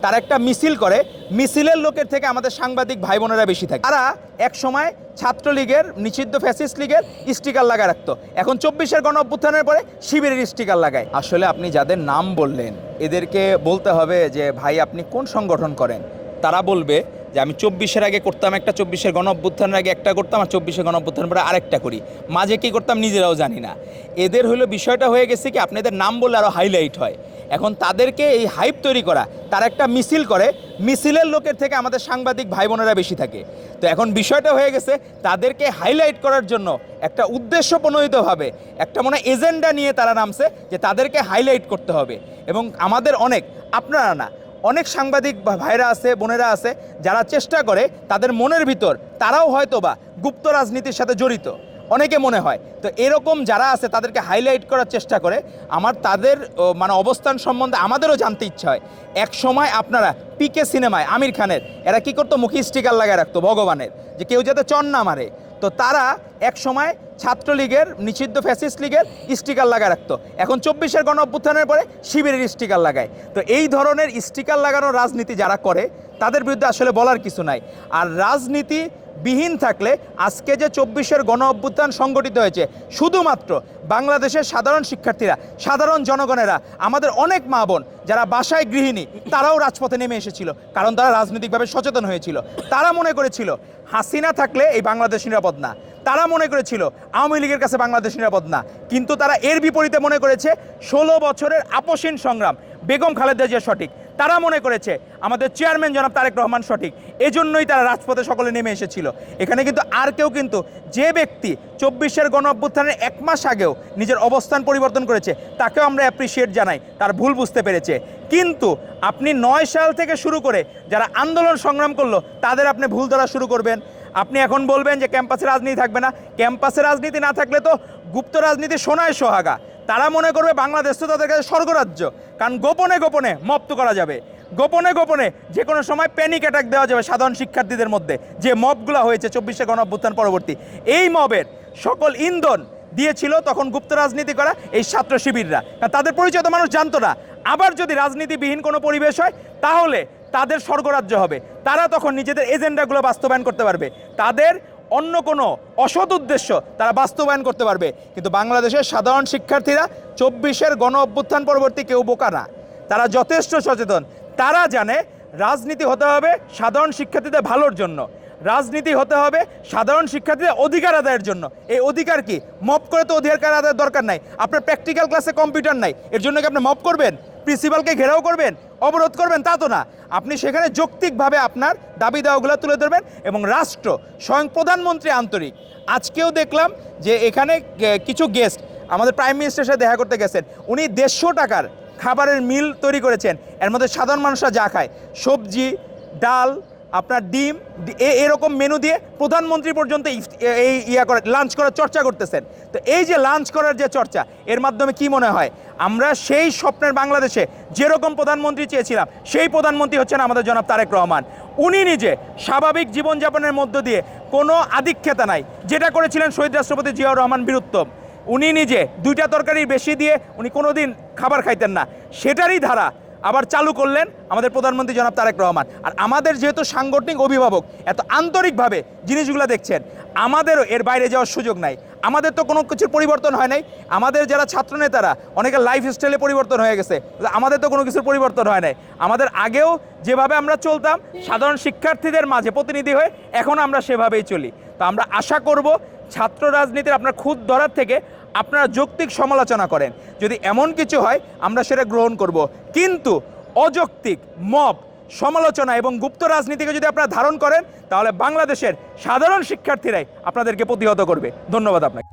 তারা একটা মিছিল করে, মিছিলের লোকের থেকে আমাদের সাংবাদিক ভাই বোনেরা বেশি থাকে। তারা এক সময় ছাত্রলীগের, নিষিদ্ধ ফ্যাসিস্ট লীগের স্টিকার লাগায় রাখতো, এখন 24-এর গণ অভ্যুত্থানের পরে শিবিরের স্টিকার লাগায়। আসলে আপনি যাদের নাম বললেন এদেরকে বলতে হবে যে ভাই আপনি কোন সংগঠন করেন। তারা বলবে যে আমি 24-এর আগে করতাম একটা, 24-এর গণ অভ্যুত্থানের আগে একটা করতাম, আর 24-এর গণ অভ্যুত্থানের পরে আরেকটা করি, মাঝে কী করতাম নিজেরাও জানি না। এদের হলো বিষয়টা হয়ে গেছে কি আপনাদের নাম বললে আরও হাইলাইট হয়। এখন তাদেরকে এই হাইপ তৈরি করা, তারা একটা মিছিল করে, মিছিলের লোকের থেকে আমাদের সাংবাদিক ভাই বোনেরা বেশি থাকে। তো এখন বিষয়টা হয়ে গেছে তাদেরকে হাইলাইট করার জন্য একটা উদ্দেশ্য প্রণোদিতভাবে একটা মনে এজেন্ডা নিয়ে তারা নামছে যে তাদেরকে হাইলাইট করতে হবে। এবং আমাদের অনেক, আপনারা না, অনেক সাংবাদিক ভাইরা আছে, বোনেরা আছে যারা চেষ্টা করে, তাদের মনের ভিতর তারাও হয়তো বা গুপ্ত রাজনীতির সাথে জড়িত অনেকে মনে হয়। তো এরকম যারা আছে তাদেরকে হাইলাইট করার চেষ্টা করে। আমার তাদের মানে অবস্থান সম্বন্ধে আমাদেরও জানতে ইচ্ছা হয়। এক সময় আপনারা পিকে সিনেমায় আমির খানের এরা কি করতো, মুখে স্টিকার লাগায় রাখতো ভগবানের, যে কেউ যাতে চন না মারে। তো তারা এক সময় ছাত্রলীগের, নিষিদ্ধ ফ্যাসিস্ট লীগের স্টিকার লাগায় রাখতো, এখন 24-এর গণ অভ্যুত্থানের পরে শিবিরের স্টিকার লাগায়। তো এই ধরনের স্টিকার লাগানোর রাজনীতি যারা করে তাদের বিরুদ্ধে আসলে বলার কিছু নাই। আর রাজনীতি বিহীন থাকলে আজকে যে 24-এর গণ অভ্যুত্থান সংগঠিত হয়েছে, শুধুমাত্র বাংলাদেশের সাধারণ শিক্ষার্থীরা, সাধারণ জনগণেরা, আমাদের অনেক মা বোন যারা বাসায় গৃহিণী, তারাও রাজপথে নেমে এসেছিল, কারণ তারা রাজনৈতিকভাবে সচেতন হয়েছিল। তারা মনে করেছিল হাসিনা থাকলে এই বাংলাদেশ নিরাপদ না, তারা মনে করেছিল আওয়ামী লীগের কাছে বাংলাদেশ নিরাপদ না। কিন্তু তারা এর বিপরীতে মনে করেছে 16 বছরের আপসীন সংগ্রাম বেগম খালেদা জিয়া সঠিক, তারা মনে করেছে আমাদের চেয়ারম্যান জনাব তারেক রহমান সঠিক। এজন্যই তারা রাজপথে সকলে নেমে এসেছিল। এখানে কিন্তু আর কেউ, কিন্তু যে ব্যক্তি 24-এর গণ অভ্যুত্থানের 1 মাস আগেও নিজের অবস্থান পরিবর্তন করেছে তাকেও আমরা অ্যাপ্রিসিয়েট জানাই, তার ভুল বুঝতে পেরেছে। কিন্তু আপনি 9 সাল থেকে শুরু করে যারা আন্দোলন সংগ্রাম করলো তাদের আপনি ভুল ধরা শুরু করবেন। আপনি এখন বলবেন যে ক্যাম্পাসে রাজনীতি থাকবে না, ক্যাম্পাসে রাজনীতি না থাকলে তো গুপ্ত রাজনীতি সোনায় সোহাগা। তারা মনে করবে বাংলাদেশ তো তাদের কাছে স্বর্গরাজ্য, কারণ গোপনে গোপনে মপ করা যাবে, গোপনে গোপনে যে কোনো সময় প্যানিক অ্যাটাক দেওয়া যাবে সাধারণ শিক্ষার্থীদের মধ্যে। যে মবগুলো হয়েছে 24-এর গণ অভ্যুত্থান পরবর্তী, এই মবের সকল ইন্ধন দিয়েছিল তখন গুপ্ত রাজনীতি করা এই ছাত্র শিবিররা, কারণ তাদের পরিচয় তো মানুষ জানতো না। আবার যদি রাজনীতিবিহীন কোনো পরিবেশ হয় তাহলে তাদের স্বর্গরাজ্য হবে, তারা তখন নিজেদের এজেন্ডাগুলো বাস্তবায়ন করতে পারবে, তাদের অন্য কোনো অসৎ উদ্দেশ্য তারা বাস্তবায়ন করতে পারবে। কিন্তু বাংলাদেশের সাধারণ শিক্ষার্থীরা 24-এর গণ অভ্যুত্থান পরবর্তী কেউ বোকা না, তারা যথেষ্ট সচেতন। তারা জানে রাজনীতি হতে হবে সাধারণ শিক্ষার্থীদের ভালোর জন্য, রাজনীতি হতে হবে সাধারণ শিক্ষার্থীদের অধিকার আদায়ের জন্য। এই অধিকার কি মপ করে তো অধিকার আদায়ের দরকার নাই। আপনার প্র্যাকটিক্যাল ক্লাসে কম্পিউটার নাই, এর জন্য কি আপনি মপ করবেন, প্রিন্সিপালকে ঘেরাও করবেন, অবরোধ করবেন? তা তো না। আপনি সেখানে যৌক্তিকভাবে আপনার দাবি দাওয়াগুলো তুলে ধরবেন এবং রাষ্ট্র, স্বয়ং প্রধানমন্ত্রী আন্তরিক। আজকেও দেখলাম যে এখানে কিছু গেস্ট আমাদের প্রাইম মিনিস্টারের সাথে দেখা করতে গেছেন, উনি 150 টাকার খাবারের মিল তৈরি করেছেন। এর মধ্যে সাধারণ মানুষরা যা খায়, সবজি, ডাল, আপনার ডিম, এরকম মেনু দিয়ে প্রধানমন্ত্রী পর্যন্ত এই লাঞ্চ করার চর্চা করতেছেন। তো এই যে লাঞ্চ করার যে চর্চা, এর মাধ্যমে কি মনে হয় আমরা সেই স্বপ্নের বাংলাদেশে যেরকম প্রধানমন্ত্রী চেয়েছিলাম সেই প্রধানমন্ত্রী হচ্ছেন আমাদের জনাব তারেক রহমান। উনি নিজে স্বাভাবিক জীবনযাপনের মধ্য দিয়ে কোনো আধিক্যতা নাই, যেটা করেছিলেন শহীদ রাষ্ট্রপতি জিয়াউর রহমান বীরুত্তম। উনি নিজে 2টা তরকারি বেশি দিয়ে উনি কোনোদিন খাবার খাইতেন না, সেটারই ধারা আবার চালু করলেন আমাদের প্রধানমন্ত্রী জনাব তারেক রহমান। আর আমাদের যেহেতু সাংগঠনিক অভিভাবক এত আন্তরিকভাবে জিনিসগুলো দেখছেন, আমাদেরও এর বাইরে যাওয়ার সুযোগ নাই। আমাদের তো কোনো কিছুর পরিবর্তন হয় নাই, আমাদের যারা ছাত্রনেতারা অনেকের লাইফস্টাইলে পরিবর্তন হয়ে গেছে, আমাদের তো কোনো কিছুর পরিবর্তন হয় নাই। আমাদের আগেও যেভাবে আমরা চলতাম সাধারণ শিক্ষার্থীদের মাঝে প্রতিনিধি হয়ে, এখন আমরা সেভাবেই চলি। তো আমরা আশা করব ছাত্র রাজনীতির আপনার খুদ ধরার থেকে আপনারা যৌক্তিক সমালোচনা করেন, যদি এমন কিছু হয় আমরা সেটা গ্রহণ করব। কিন্তু অযৌক্তিক মব সমালোচনা এবং গুপ্ত রাজনীতিকে যদি আপনারা ধারণ করেন তাহলে বাংলাদেশের সাধারণ শিক্ষার্থীরাই আপনাদেরকে প্রতিহত করবে। ধন্যবাদ আপনাকে।